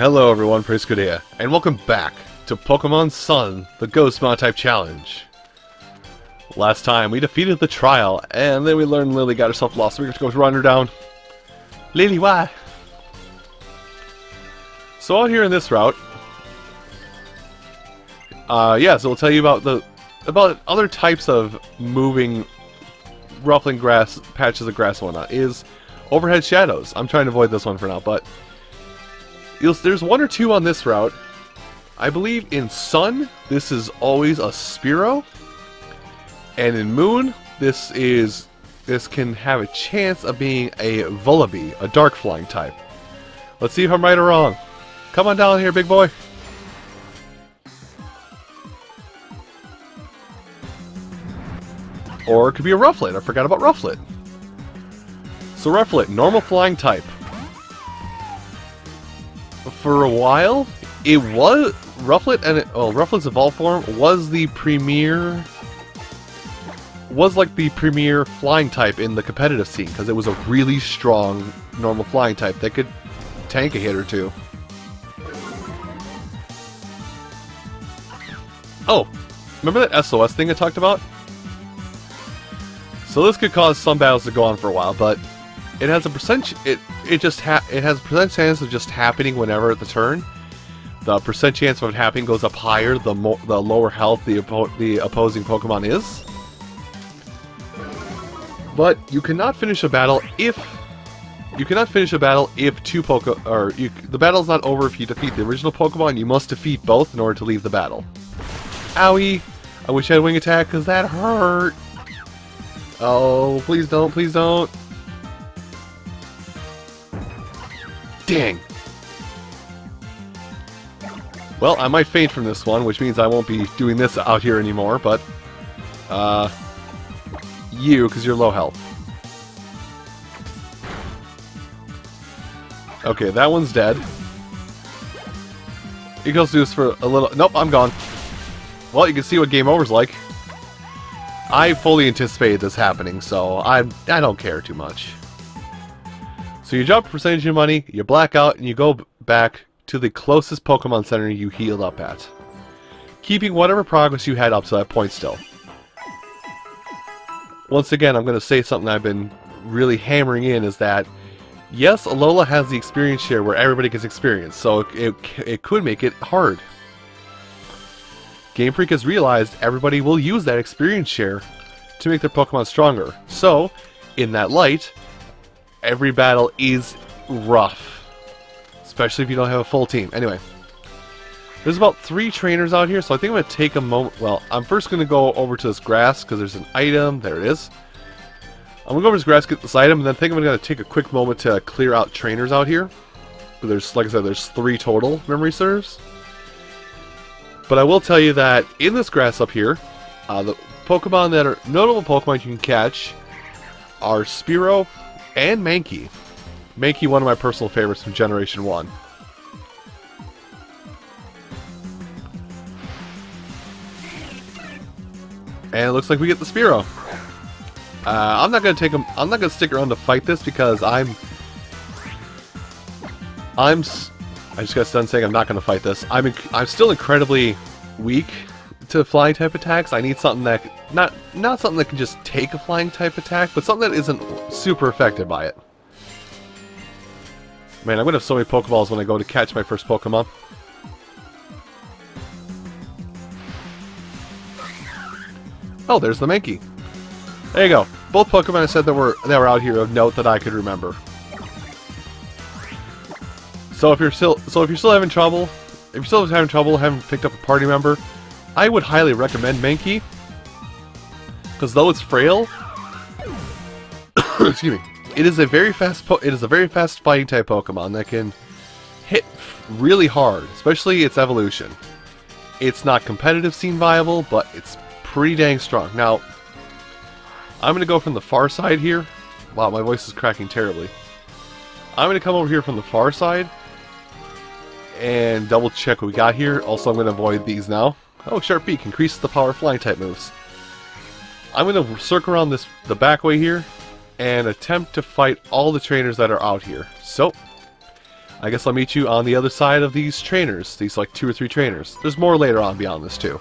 Hello everyone, Praise Kodea, and welcome back to Pokemon Sun, the Ghost Monotype Challenge. Last time we defeated the trial, and then we learned Lillie got herself lost, so we have to go run her down. Lillie, why? So out here in this route, so we'll tell you about other types of moving, ruffling grass, patches of grass and whatnot, is overhead shadows. I'm trying to avoid this one for now, but there's one or two on this route. I believe in Sun, this is always a Spearow, and in Moon, this can have a chance of being a Vullaby, a dark flying type. Let's see if I'm right or wrong. Come on down here, big boy. Or it could be a Rufflet. I forgot about Rufflet. So Rufflet, normal flying type. For a while, it was Rufflet, and Rufflet's evolved form was the premier, like the premier flying type in the competitive scene because it was a really strong normal flying type that could tank a hit or two. Oh, remember that SOS thing I talked about? So this could cause some battles to go on for a while, but it has a percent. It has a percent chance of just happening whenever at the turn. The percent chance of it happening goes up higher the lower health the opposing Pokemon is. But you cannot finish a battle if the battle's not over if you defeat the original Pokemon. You must defeat both in order to leave the battle. Owie! I wish I had Wing Attack because that hurt. Oh, please don't, please don't. Dang. Well, I might faint from this one, which means I won't be doing this out here anymore, but because you're low health. Okay, that one's dead. You can also do this for a little. Nope, I'm gone. Well, you can see what game over's like. I fully anticipated this happening, so I don't care too much. So you drop a percentage of money, you black out, and you go back to the closest Pokemon Center you healed up at, keeping whatever progress you had up to that point still. Once again, I'm going to say something I've been really hammering in, is that yes, Alola has the experience share where everybody gets experience, so it could make it hard. Game Freak has realized everybody will use that experience share to make their Pokemon stronger. So, in that light, every battle is rough. Especially if you don't have a full team. Anyway, there's about 3 trainers out here, so I think I'm going to take a moment. Well, I'm first going to go over to this grass, because there's an item. There it is. I'm going to go over to this grass, get this item, and then I think I'm going to take a quick moment to clear out trainers out here. There's, like I said, there's 3 total, memory serves. But I will tell you that in this grass up here, the Pokemon that are notable Pokemon you can catch are Spearow and Mankey. Mankey, one of my personal favorites from Generation 1. And it looks like we get the Spearow. I'm not gonna stick around to fight this because I just got done saying I'm not going to fight this. I'm still incredibly weak to flying type attacks. I need something that not something that can just take a flying type attack, but something that isn't super affected by it. Man, I'm going to have so many Pokeballs when I go to catch my first Pokemon. Oh, there's the Mankey. There you go. Both Pokemon I said that were out here of note that I could remember. So if you're still having trouble, having picked up a party member, I would highly recommend Mankey, because though it's frail, excuse me, it is a very fast fighting type Pokemon that can hit really hard, especially its evolution. It's not competitive scene viable, but it's pretty dang strong. Now, I'm gonna go from the far side here. Wow, my voice is cracking terribly. I'm gonna come over here from the far side and double check what we got here. Also, I'm going to avoid these now. Oh, Sharp Beak increases the power of flying type moves. I'm going to circle around the back way here and attempt to fight all the trainers that are out here. So, I guess I'll meet you on the other side of these trainers. These like 2 or 3 trainers. There's more later on beyond this too.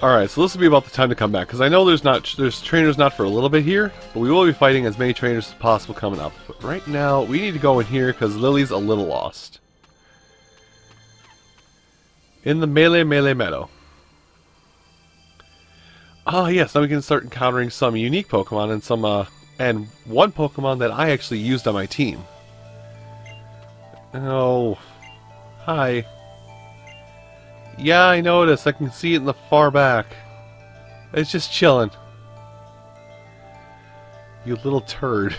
Alright, so this will be about the time to come back, because I know there's trainers not for a little bit here, but we will be fighting as many trainers as possible coming up. But right now, we need to go in here, because Lillie's a little lost. In the Melee Meadow. Ah yes, now we can start encountering some unique Pokemon and some, and one Pokemon that I actually used on my team. Oh, hi. Yeah, I noticed. I can see it in the far back. It's just chilling. You little turd.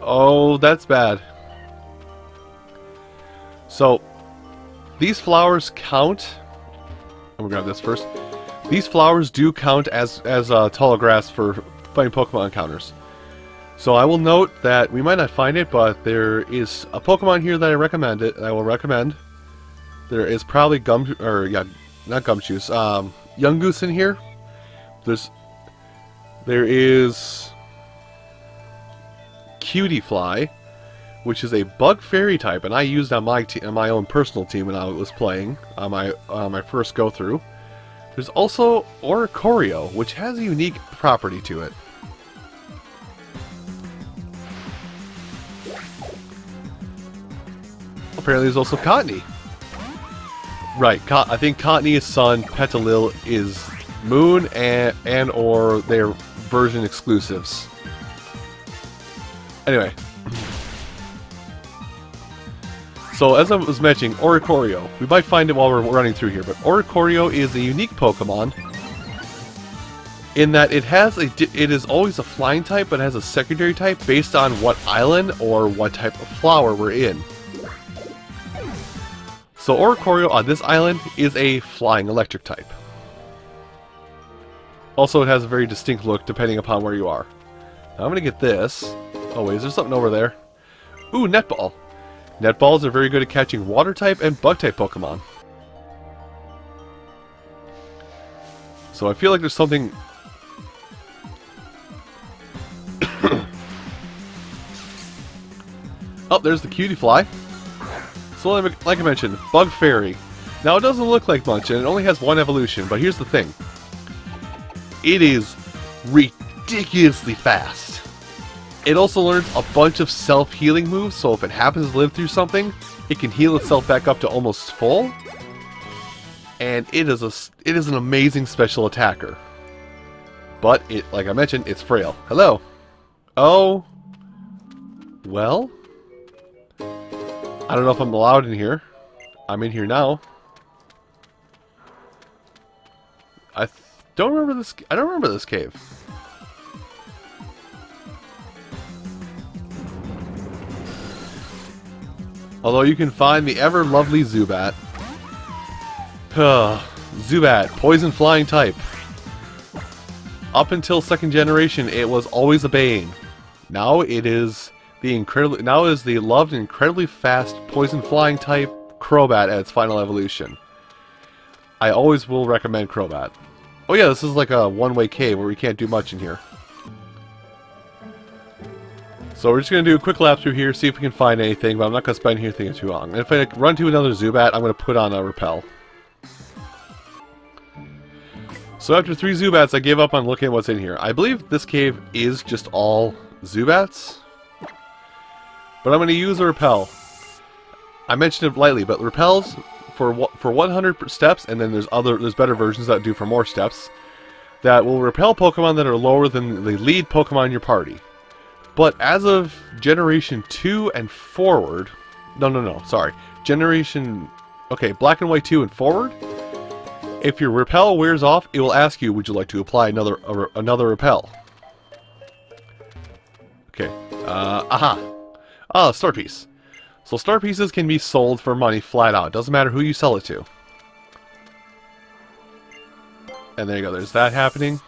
Oh, that's bad. So, these flowers count. I'm gonna grab this first. These flowers do count as tall grass for fighting Pokemon encounters. So I will note that we might not find it, but there is a Pokemon here that I will recommend. There is probably not Gumshoes, Yungoos in here. There is Cutiefly, which is a Bug Fairy type, and I used on my own personal team when I was playing on my first go through. There's also Oricorio, which has a unique property to it. Apparently there's also Cottonee. Right, I think Cottonee's son, Petalil, is Moon and or their version exclusives. Anyway. So as I was mentioning, Oricorio. We might find it while we're running through here, but Oricorio is a unique Pokemon in that it is always a flying type, but has a secondary type based on what island or what type of flower we're in. So Oricorio on this island is a flying electric type. Also, it has a very distinct look depending upon where you are. Now I'm going to get this. Oh wait, is there something over there? Ooh, Netball. Netballs are very good at catching water type and bug type Pokemon. So I feel like there's something... Oh, there's the Cutiefly. So like I mentioned, Bug Fairy. Now it doesn't look like much and it only has one evolution, but here's the thing. It is ridiculously fast. It also learns a bunch of self-healing moves, so if it happens to live through something, it can heal itself back up to almost full. And it is an amazing special attacker. But like I mentioned, it's frail. Hello. Oh. Well. I don't know if I'm allowed in here. I'm in here now. I don't remember this cave. Although you can find the ever lovely Zubat. Zubat, poison flying type. Up until 2nd generation, it was always obeying. Now it is the loved and incredibly fast poison flying type Crobat at its final evolution. I always will recommend Crobat. Oh yeah, this is like a one-way cave where we can't do much in here. So we're just going to do a quick lap through here, see if we can find anything, but I'm not going to spend here thinking too long. And if I run to another Zubat, I'm going to put on a Repel. So after 3 Zubats, I gave up on looking at what's in here. I believe this cave is just all Zubats. But I'm going to use a Repel. I mentioned it lightly, but Repels for 100 steps, and then there's better versions that do for more steps, that will repel Pokemon that are lower than the lead Pokemon in your party. But as of Generation 2 and forward... No, sorry. Generation... Okay, Black and White 2 and forward. If your repel wears off, it will ask you, would you like to apply another repel? Okay. Aha. Ah, star piece. So star pieces can be sold for money flat out. Doesn't matter who you sell it to. And there you go. There's that happening.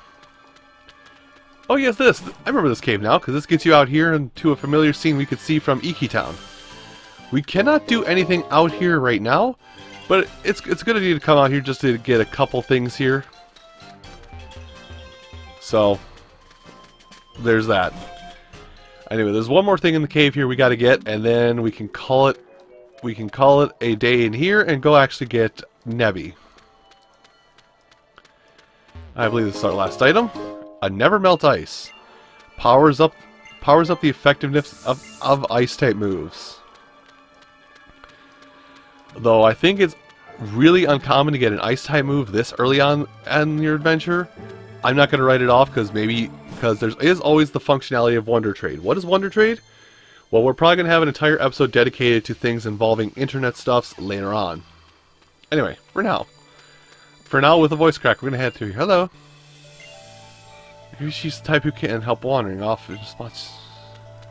Oh yes, this. I remember this cave now, because this gets you out here into a familiar scene we could see from Iki Town. We cannot do anything out here right now, but it's a good idea to come out here just to get a couple things here. So, there's that. Anyway, there's one more thing in the cave here we got to get, and then we can call it a day in here and go actually get Nebby. I believe this is our last item. A Never Melt Ice. Powers up the effectiveness of ice type moves. Though I think it's really uncommon to get an ice type move this early on in your adventure. I'm not going to write it off because there is always the functionality of Wonder Trade. What is Wonder Trade? Well, we're probably going to have an entire episode dedicated to things involving internet stuffs later on. Anyway, for now with a voice crack, we're going to head through here. Hello. Maybe she's the type who can't help wandering off in spots.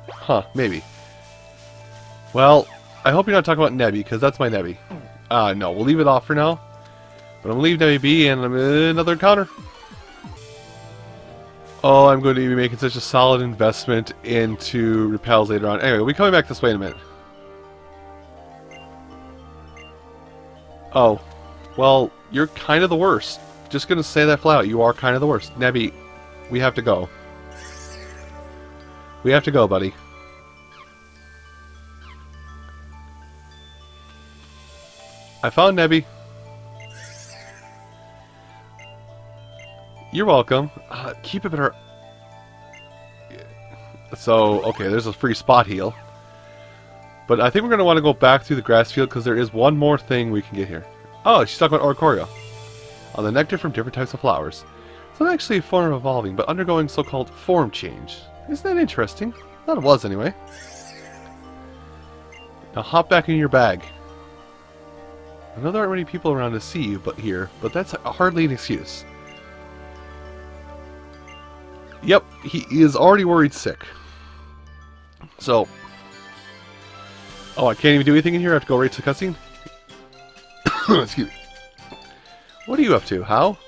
Huh, maybe. Well, I hope you're not talking about Nebby, because that's my Nebby. No, we'll leave it off for now. But I'm going to leave Nebby be, and I'm in another encounter. Oh, I'm going to be making such a solid investment into repels later on. Anyway, we'll be coming back this way in a minute. Oh, well, you're kind of the worst. Just going to say that flat out. You are kind of the worst. Nebby, we have to go. We have to go, buddy. I found Nebby. You're welcome. Keep it better. So, okay, there's a free spot heal. But I think we're going to want to go back through the grass field because there is one more thing we can get here. Oh, she's talking about Oricorio. On the nectar from different types of flowers. It's not actually a form of evolving, but undergoing so-called form change. Isn't that interesting? I thought it was anyway. Now hop back in your bag. I know there aren't many people around to see you but that's hardly an excuse. Yep, he is already worried sick. So... Oh, I can't even do anything in here? I have to go right to the cutscene? Excuse me. What are you up to, How?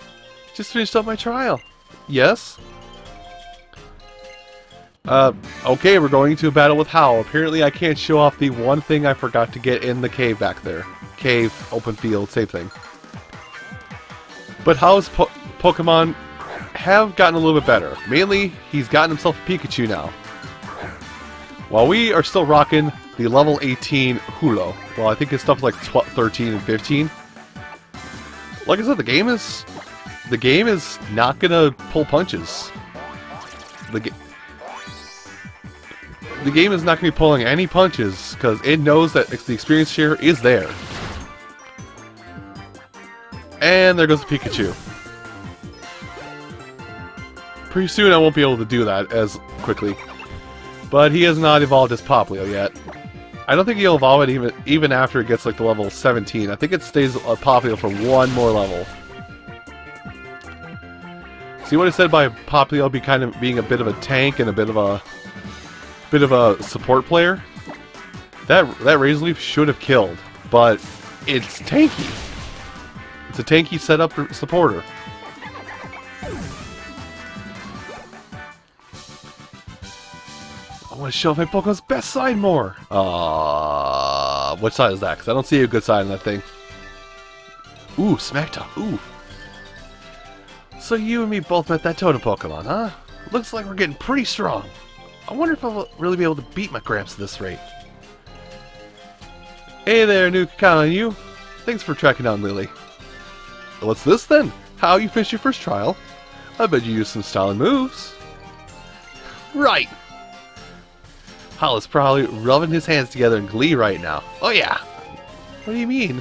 Just finished up my trial. Yes? Okay, we're going to a battle with How. Apparently I can't show off the one thing I forgot to get in the cave back there. Cave, open field, same thing. But How's Pokemon have gotten a little bit better. Mainly, he's gotten himself a Pikachu now. While we are still rocking the level 18 Hulo. Well, I think his stuff's like 13 and 15. Like I said, the game is not gonna pull punches. The game is not gonna be pulling any punches because it knows that the experience share is there. And there goes the Pikachu. Pretty soon I won't be able to do that as quickly. But he has not evolved his Popplio yet. I don't think he'll evolve it even after it gets like to level 17. I think it stays a Popplio for one more level. See what I said by Popplio being a bit of a tank and a bit of a support player? That Razor Leaf should have killed, but it's tanky. It's a tanky setup supporter. I want to show off my Pokemon's best side more. What side is that? Because I don't see a good side in that thing. Ooh, Smack Talk. Ooh. So you and me both met that Totem Pokemon, huh? Looks like we're getting pretty strong. I wonder if I'll really be able to beat my Gramps at this rate. Hey there, new count on you. Thanks for tracking down Lillie. What's this then? How you finished your first trial? I bet you used some styling moves. Right. Hal is probably rubbing his hands together in glee right now. Oh yeah. What do you mean?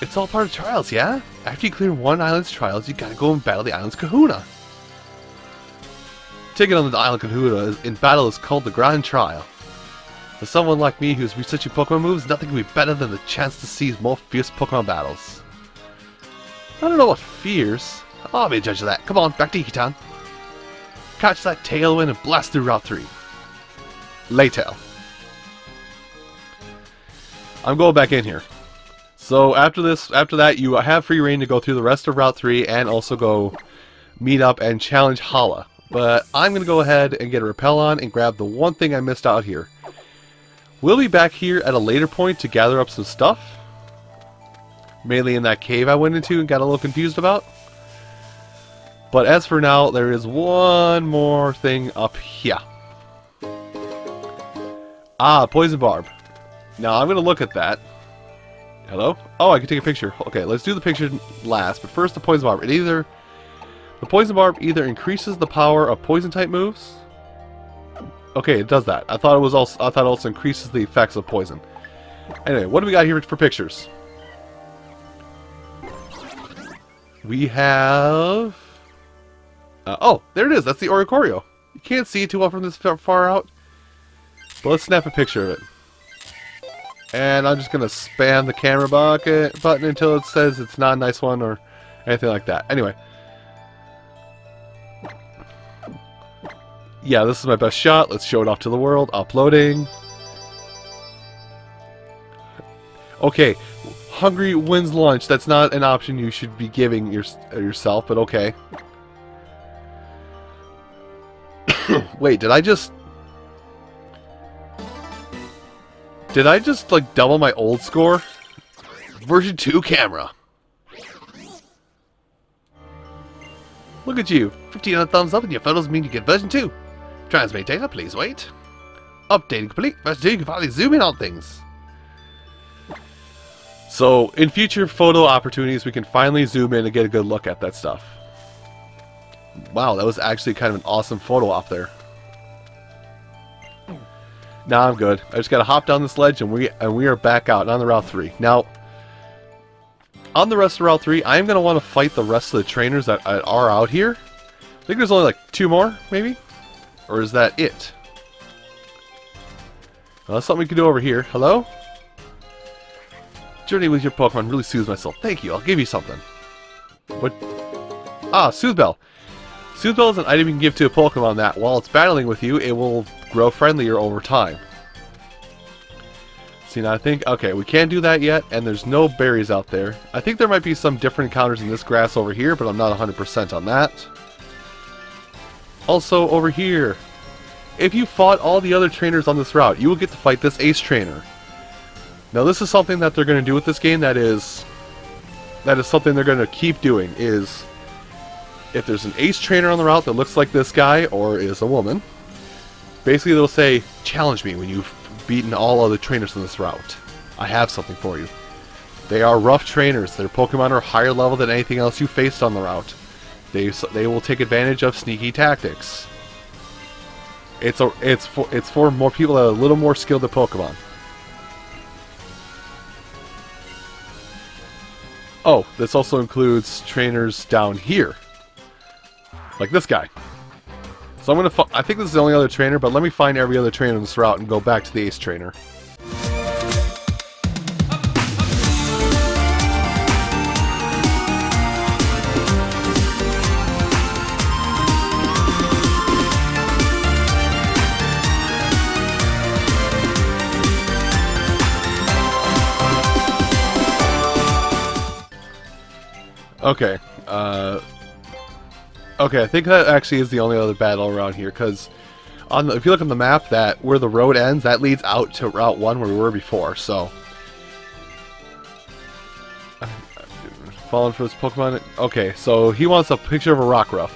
It's all part of trials, yeah? After you clear one island's trials, you gotta go and battle the island's kahuna. Ticket on the island Kahuta in battle is called the Grand Trial. For someone like me who's researching Pokemon moves, nothing can be better than the chance to see more fierce Pokemon battles. I don't know what fierce. I'll be a judge of that. Come on, back to Iki-Town. Catch that tailwind and blast through Route 3. Laytail. I'm going back in here. So after that, you have free reign to go through the rest of Route 3 and also go meet up and challenge Hala. But I'm going to go ahead and get a Repel on and grab the one thing I missed out here. We'll be back here at a later point to gather up some stuff. Mainly in that cave I went into and got a little confused about. But as for now, there is one more thing up here. Ah, Poison Barb. Now I'm going to look at that. Hello? Oh, I can take a picture. Okay, let's do the picture last. But first, the Poison Barb. The Poison Barb either increases the power of Poison type moves. Okay, it does that. I thought it also increases the effects of poison. Anyway, what do we got here for pictures? We have... oh, there it is. That's the Oricorio. You can't see it too well from this far out. But let's snap a picture of it. And I'm just going to spam the camera button until it says it's not a nice one or anything like that. Anyway. Yeah, this is my best shot. Let's show it off to the world. Uploading. Okay. Hungry wins lunch. That's not an option you should be giving yourself, but okay. Wait, did I just like double my old score? Version 2 camera. Look at you. 15 thumbs up and your photos mean you get version 2. Transmit data, please wait. Updating complete. Version 2, you can finally zoom in on things. So, in future photo opportunities, we can finally zoom in and get a good look at that stuff. Wow, that was actually kind of an awesome photo op there. Now I'm good. I just gotta hop down this ledge and we are back out on the Route 3. Now, on the rest of Route 3, I'm gonna want to fight the rest of the trainers that are out here. I think there's only like 2 more, maybe? Or is that it? Well, that's something we can do over here. Hello? Journey with your Pokemon really soothes my soul. Thank you, I'll give you something. What? Ah, Soothbell. Soothbell is an item you can give to a Pokemon that, while it's battling with you, it will grow friendlier over time. See, now I think, okay, we can't do that yet, and there's no berries out there. I think there might be some different encounters in this grass over here, but I'm not 100% on that. Also, over here, if you fought all the other trainers on this route, you will get to fight this Ace Trainer. Now, this is something that they're going to do with this game that is something they're going to keep doing, is if there's an Ace Trainer on the route that looks like this guy, or is a woman, basically they'll say, challenge me when you've beaten all other trainers on this route. I have something for you. They are rough trainers. Their Pokemon are higher level than anything else you faced on the route. They will take advantage of sneaky tactics. It's for more people that are a little more skilled at Pokemon. Oh, this also includes trainers down here. Like this guy. So I'm gonna. I think this is the only other trainer, but let me find every other trainer on this route and go back to the Ace Trainer. Okay. Okay, I think that actually is the only other battle around here, because if you look on the map, that where the road ends, that leads out to Route 1 where we were before, so... Falling for this Pokemon... Okay, so he wants a picture of a Rockruff.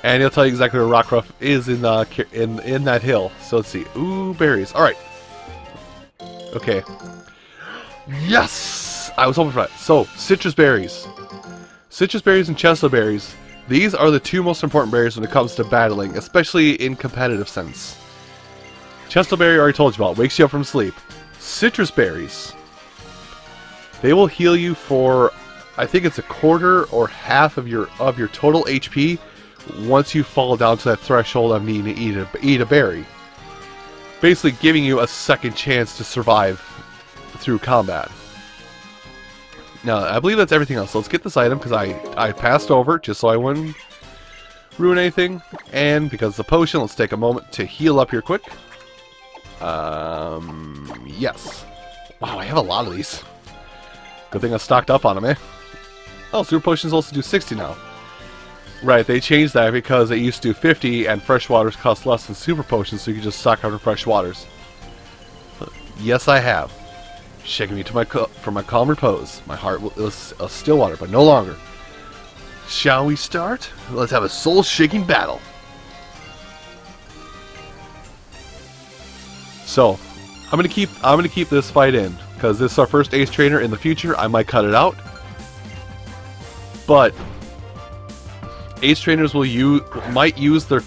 And he'll tell you exactly where Rockruff is in that hill. So let's see. Ooh, berries. Alright. Okay. Yes! I was hoping for that. So, citrus berries. Citrus berries and Chesto berries. These are the 2 most important berries when it comes to battling, especially in competitive sense. Chesto berry, I already told you about, wakes you up from sleep. Citrus berries. They will heal you for, I think it's a quarter or half of your total HP once you fall down to that threshold of needing to eat a berry. Basically giving you a second chance to survive through combat. Now, I believe that's everything else. So let's get this item, because I passed over just so I wouldn't ruin anything. And because the potion, let's take a moment to heal up here quick. Yes. Wow, I have a lot of these. Good thing I stocked up on them, eh? Oh, super potions also do 60 now. Right, they changed that because it used to do 50 and fresh waters cost less than super potions, so you can just stock up on fresh waters. Yes, I have. Shaking me to from my calm repose. My heart was a still water, but no longer. Shall we start? Let's have a soul-shaking battle. So, I'm gonna keep this fight in because this is our first Ace Trainer. In the future, I might cut it out, but Ace Trainers might use the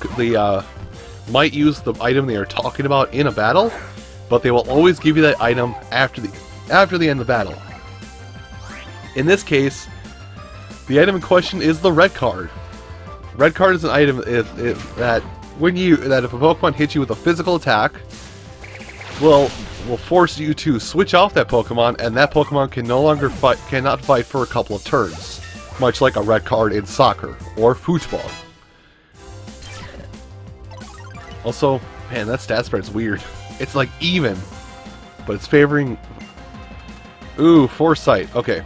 item they are talking about in a battle, but they will always give you that item after the end of the battle. In this case, the item in question is the red card. Red card is an item that if a Pokemon hits you with a physical attack, will force you to switch off that Pokemon, and that Pokemon cannot fight for a couple of turns, much like a red card in soccer or football. Also, man, that stat spread's weird. It's like even, but it's favoring. Ooh, Foresight. Okay.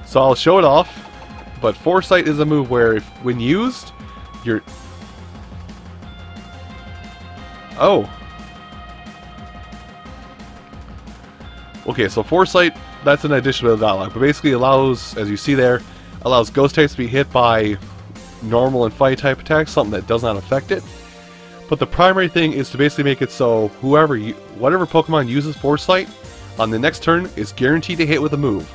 So I'll show it off, but Foresight is a move where, when used, you're. Oh. Okay, so Foresight, that's an addition to the dialogue, but basically allows, as you see there, allows Ghost types to be hit by normal and Fight type attacks, something that does not affect it. But the primary thing is to basically make it so whatever Pokemon uses Foresight on the next turn is guaranteed to hit with a move.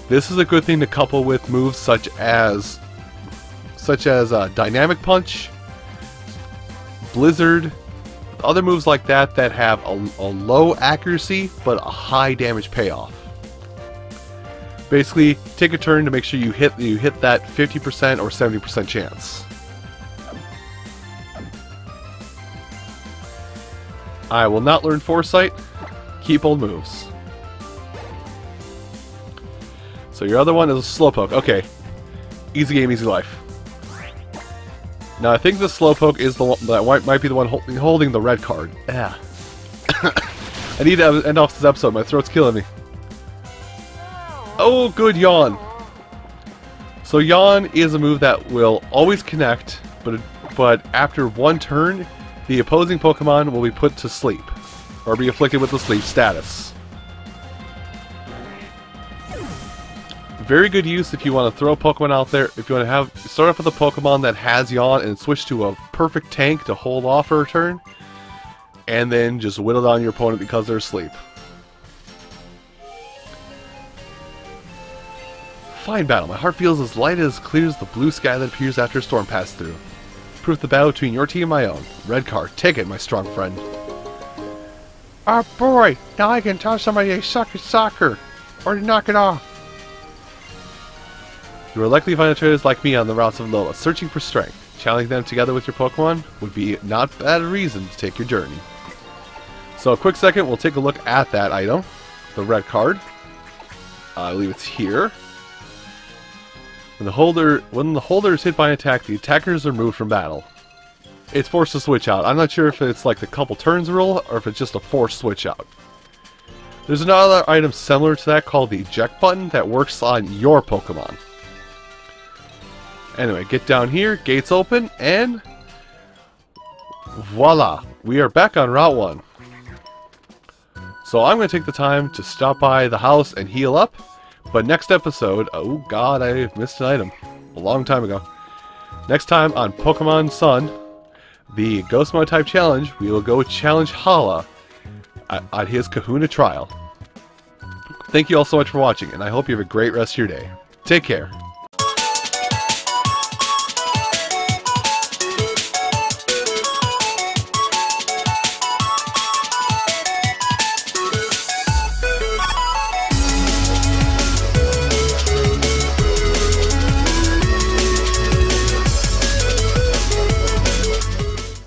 This is a good thing to couple with moves such as Dynamic Punch, Blizzard, other moves like that that have a low accuracy but a high damage payoff. Basically, take a turn to make sure you hit that 50% or 70% chance. I will not learn Foresight. Keep old moves. So your other one is a Slowpoke. Okay. Easy game, easy life. Now I think the Slowpoke is the one that might be the one holding the red card. Yeah. I need to end off this episode. My throat's killing me. Oh, good yawn. So yawn is a move that will always connect, but after one turn, the opposing Pokemon will be put to sleep, or be afflicted with the sleep status. Very good use if you want to throw a Pokemon out there. If you want to start off with a Pokemon that has yawn and switch to a perfect tank to hold off for a turn, and then just whittle down your opponent because they're asleep. Fine battle. My heart feels as light as clear as the blue sky that appears after a storm passed through. Proof the battle between your team and my own. Red card. Take it, my strong friend. Oh boy! Now I can tell somebody they suck at soccer, or to knock it off. You will likely find trainers like me on the routes of Lola, searching for strength. Challenging them together with your Pokemon would be not bad a reason to take your journey. So a quick second, we'll take a look at that item. The red card. I believe it's here. When the holder is hit by an attack, the attackers are moved from battle. It's forced to switch out. I'm not sure if it's like the couple turns rule, or if it's just a forced switch out. There's another item similar to that called the eject button that works on your Pokemon. Anyway, get down here, gates open, and voila! We are back on Route 1. So I'm going to take the time to stop by the house and heal up, but next episode, oh god, I missed an item a long time ago. Next time on Pokemon Sun, the Ghost Monotype Challenge, we will go challenge Hala on his Kahuna trial. Thank you all so much for watching, and I hope you have a great rest of your day. Take care.